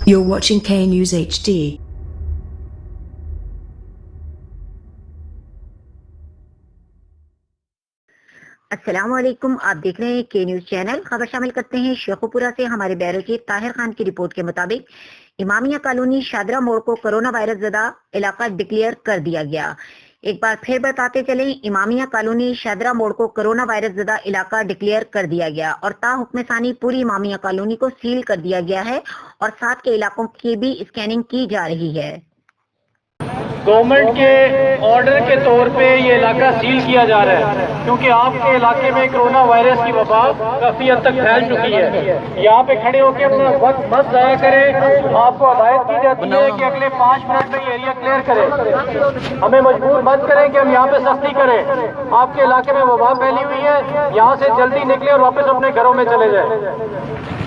You're watching K News HD. अस्सलाम वालेकुम, आप देख रहे हैं के न्यूज चैनल। खबर शामिल करते हैं शेखुपुरा से। हमारे बैरो चीफ ताहिर खान की रिपोर्ट के मुताबिक इमामिया कॉलोनी शाहदरह मोड़ को कोरोना वायरस ज़दा इलाका डिक्लेयर कर दिया गया। एक बार फिर बताते चले, इमामिया कॉलोनी शाहदरह मोड़ को कोरोना वायरस ज़दा इलाका डिक्लेयर कर दिया गया और ताहुक्म सानी पूरी इमामिया कॉलोनी को सील कर दिया गया है और साथ के इलाकों की भी स्कैनिंग की जा रही है। गवर्नमेंट के ऑर्डर के तौर पे ये इलाका सील किया जा रहा है क्योंकि आपके इलाके में कोरोना वायरस की वबा काफी हद तक फैल चुकी है। यहाँ पे खड़े होकर अपना वक्त मत ज़ाया करें। आपको हदायत की जाती है कि अगले 5 मिनट में ये एरिया क्लियर करें। हमें मजबूर मत करें कि हम यहाँ पे सख्ती करें। आपके इलाके में वबा फैली हुई है, यहाँ से जल्दी निकले और वापस अपने घरों में चले जाए।